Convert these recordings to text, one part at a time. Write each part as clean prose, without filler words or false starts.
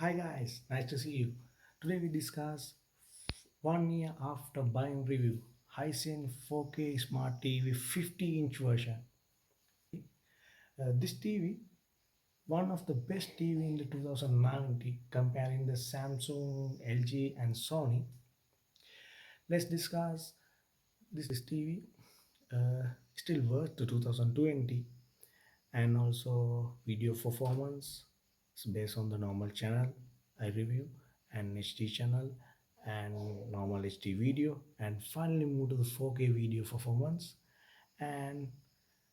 Hi guys, nice to see you. Today we discuss 1 year after buying review Hisense 4K Smart TV 50-inch version. This TV, one of the best TV in the 2019, comparing the Samsung, LG, and Sony. Let's discuss this TV. Still worth the 2020, and also video performance. It's based on the normal channel I review and HD channel and normal HD video, and finally move to the 4K video performance. And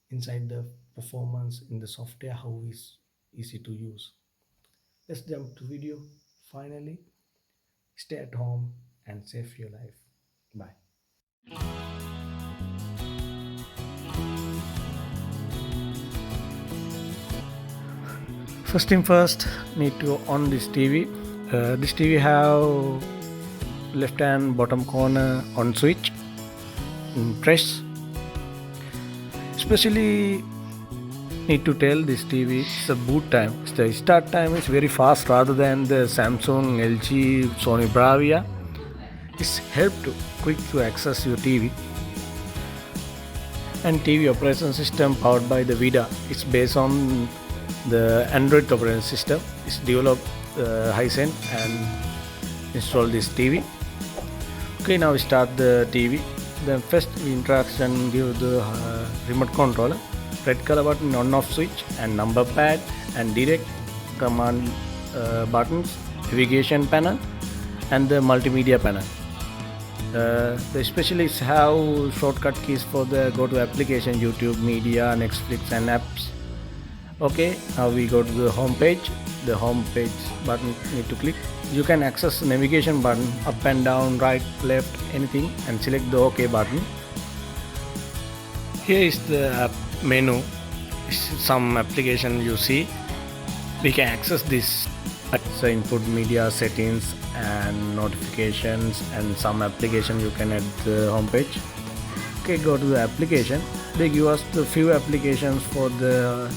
inside the performance in the software, how is easy to use. Let's jump to video. Finally, stay at home and save your life. Bye. First thing first, need to on this TV. This TV have left hand bottom corner on switch. Press. Especially need to tell this TV it's a boot time. The start time is very fast rather than the Samsung, LG, Sony Bravia. It's helped to quick to access your TV. And TV operation system powered by the Vida. It's based on the Android operating system. It's developed Hisense and install this TV. Okay, now we start the TV. Then first we introduction give the remote controller, red color button on off switch, and number pad and direct command buttons, navigation panel, and the multimedia panel. The specialists have shortcut keys for the go to application, YouTube, media, Netflix, and apps. Okay, now we go to the home page. The home page button need to click. You can access the navigation button up and down, right, left, anything, and select the OK button. Here is the app menu. Some application you see. We can access this. So input media settings and notifications, and some application you can add the home page. Okay, go to the application. They give us the few applications for the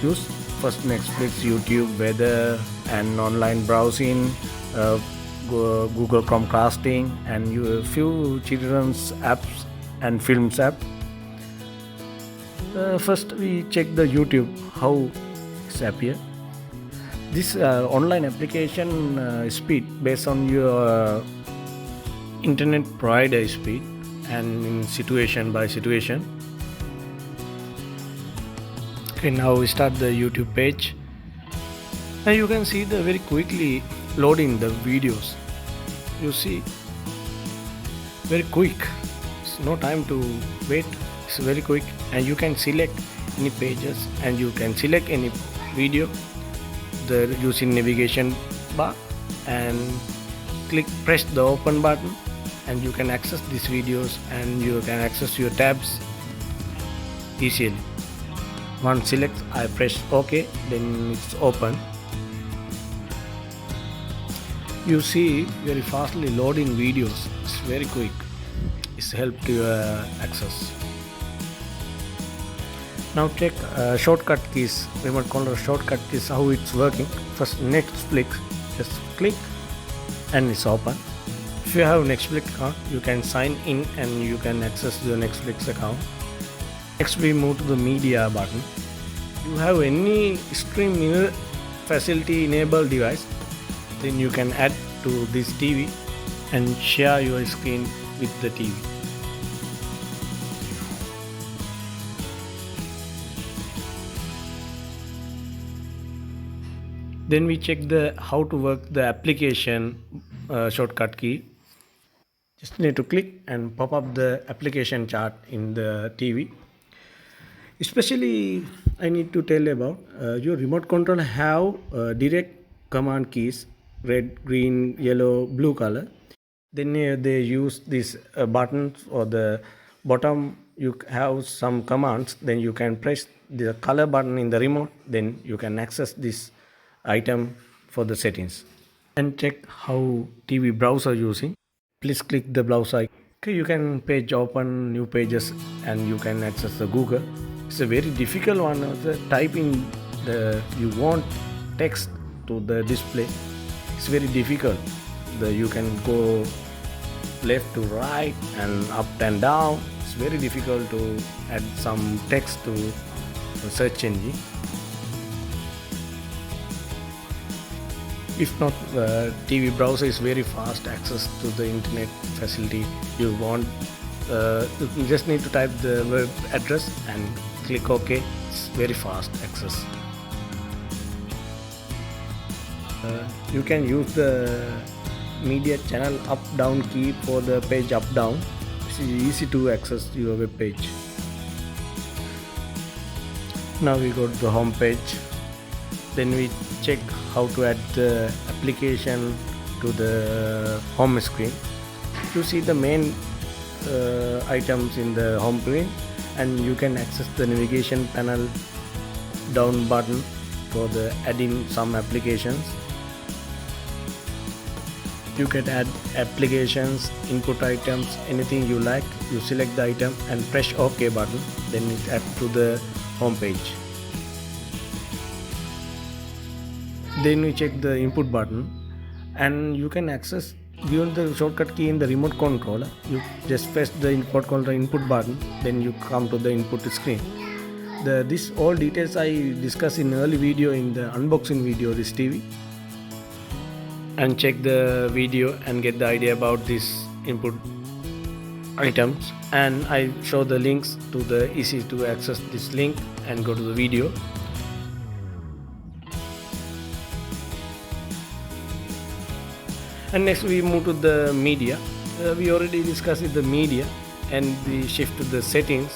use. First Netflix, YouTube, weather, and online browsing, Google Chromecasting, and a few children's apps and films app. First we check the YouTube, how it's appear. This online application speed based on your internet provider speed and in situation by situation. Okay, now we start the YouTube page. Now you can see the very quickly loading the videos. You see, very quick. It's no time to wait. It's very quick, and you can select any pages and you can select any video. The using navigation bar and press the open button, and you can access these videos and you can access your tabs easily. Once select, I press OK, then it's open. You see very fastly loading videos. It's very quick. It's help to access. Now check shortcut keys, remote control shortcut keys, how it's working. First Netflix, just click and it's open. If you have Netflix account, you can sign in and you can access your Netflix account. Next we move to the media button. You have any stream facility enabled device, then you can add to this TV and share your screen with the TV. Then we check the how to work the application shortcut key. Just need to click and pop up the application chart in the TV. Especially I need to tell about your remote control have direct command keys, red, green, yellow, blue color. Then they use this buttons or the bottom. You have some commands, then you can press the color button in the remote, then you can access this item for the settings. And check how TV browser using. Please click the browser. Okay, you can page open new pages and you can access the Google. It's a very difficult one. The typing the you want text to the display. it's very difficult. You can go left to right and up and down. It's very difficult to add some text to the search engine. If not, TV browser is very fast access to the internet facility. You just need to type the web address and click OK. It's very fast access. You can use the media channel up down key for the page up down. It's easy to access your web page. Now we go to the home page. Then we check how to add the application to the home screen. You see the main items in the home screen, and you can access the navigation panel down button for the adding some applications. You can add applications, input items, anything you like. You select the item and press OK button, then it adds to the home page. Then we check the input button, and you can access given the shortcut key in the remote controller. You just press the input button, then you come to the input screen. This all details I discussed in early video in the unboxing video of this TV. And check the video and get the idea about this input items, and I show the links to the easy to access this link and go to the video. And next we move to the media. We already discussed the media, and we shift to the settings.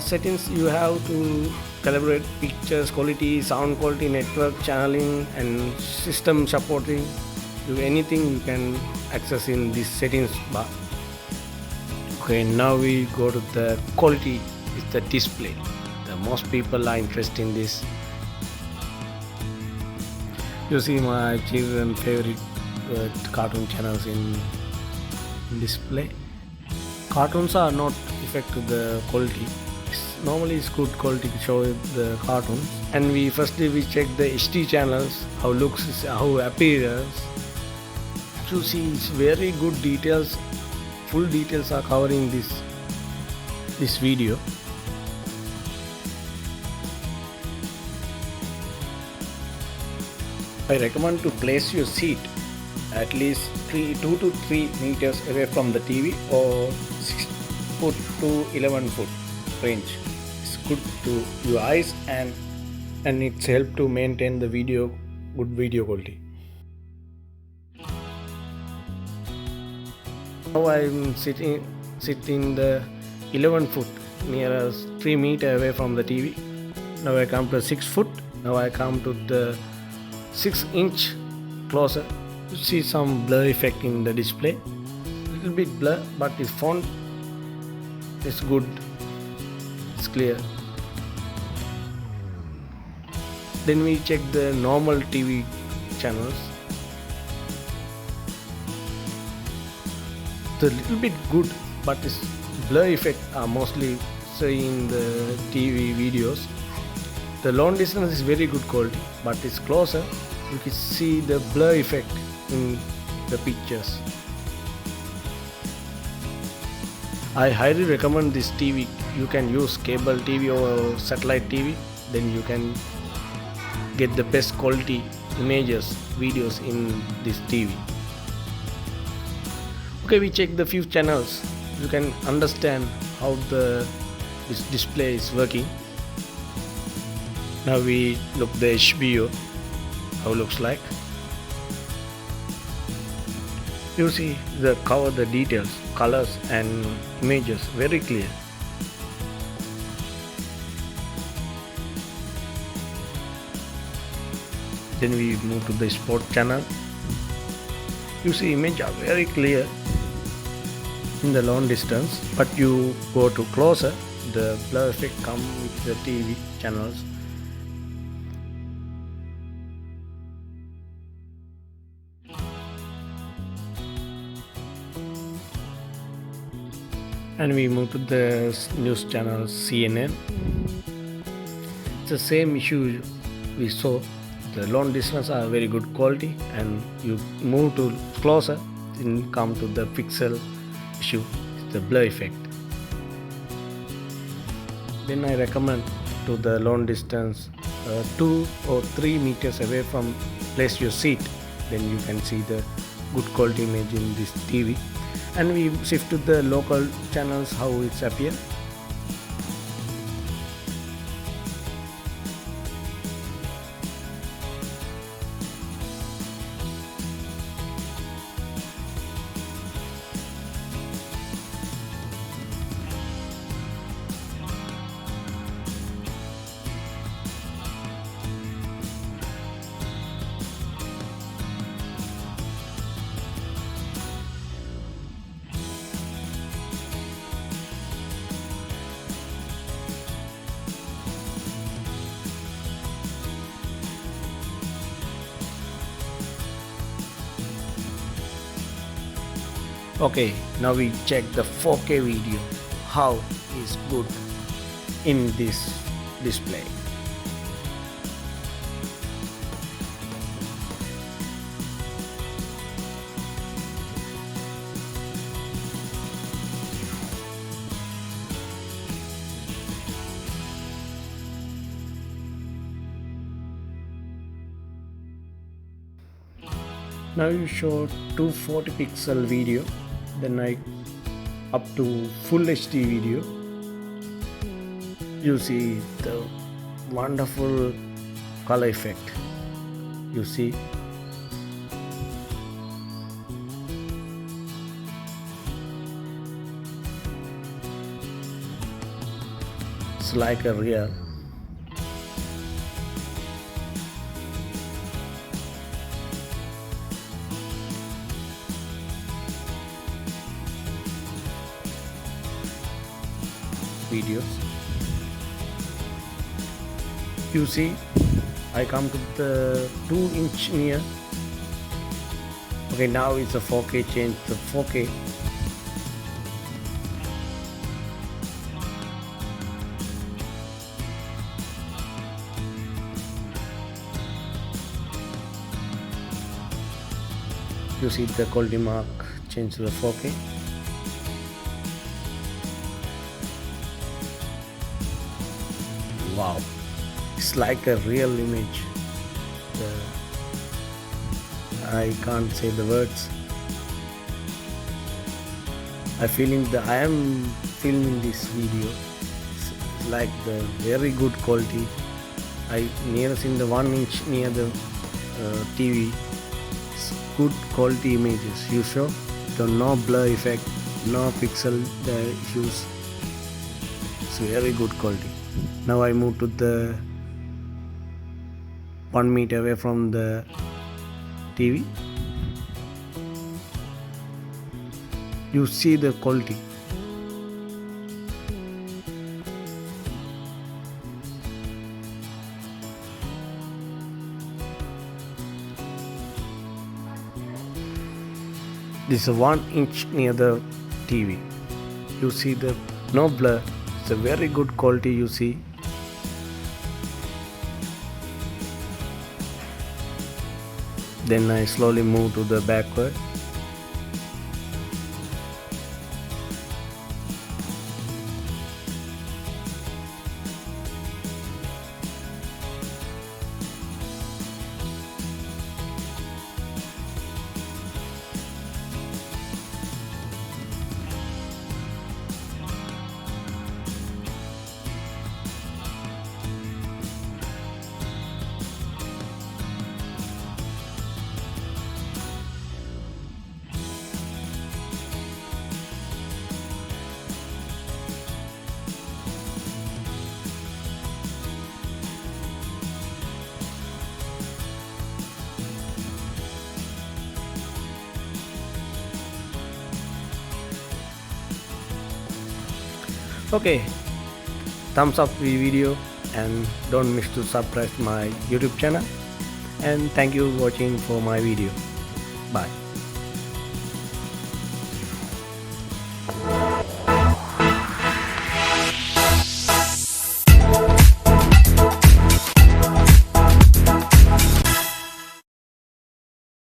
Settings, you have to calibrate pictures quality, sound quality, network channeling, and system supporting. Do anything you can access in this settings bar. Okay, now we go to the quality. It's the display. Most people are interested in this. You see my children favorite cartoon channels in display. Cartoons are not affect to the quality. Normally it's good quality to show the cartoons. And firstly we check the HD channels, how looks, how appearance. To see it's very good details, full details are covering this video. I recommend to place your seat at least 2 to 3 meters away from the TV, or 6 foot to 11 foot range. It's good to your eyes, and it's help to maintain the good video quality. Now I'm sitting the 11 foot near 3 meter away from the TV. Now I come to 6 foot. Now I come to the 6-inch closer. You see some blur effect in the display. Little bit blur, but the font is good. It's clear. Then we check the normal TV channels. The little bit good, but this blur effect are mostly seeing the TV videos. The long distance is very good quality, but it's closer. You can see the blur effect in the pictures. I highly recommend this TV. You can use cable TV or satellite TV. Then you can get the best quality images, videos in this TV. Okay, we check the few channels. You can understand how this display is working. Now we look the HBO, how it looks like. You see the cover, the details, colors and images very clear. Then we move to the sport channel. You see image are very clear in the long distance, but you go to closer, the blur effect come with the TV channels. And we move to the news channel CNN. It's the same issue we saw. the long distance are very good quality, and you move to closer, then come to the pixel issue, the blur effect. Then I recommend to the long distance 2 or 3 meters away from place your seat, then you can see the good quality image in this TV. And we shift to the local channels, how it's appear. Okay, now we check the 4K video, how is good in this display. Now you show 240 pixel video, then I up to full HD video. You see the wonderful color effect. You see it's like a real. Videos. You see, I come to the 2-inch near. Okay, now it's a 4K, change to 4K. You see the quality mark, change to the 4K. Wow, it's like a real image. I can't say the words. I am filming this video. It's like the very good quality. I near seen the 1-inch near the TV. It's good quality images. You show the no blur effect, no pixel issues. It's very good quality. Now I move to the 1 meter away from the TV. You see the quality. This is 1-inch near the TV. You see the no blur. It's a very good quality, you see. Then I slowly move to the backward. Okay, thumbs up the video and don't miss to subscribe my YouTube channel, and thank you for watching for my video. Bye.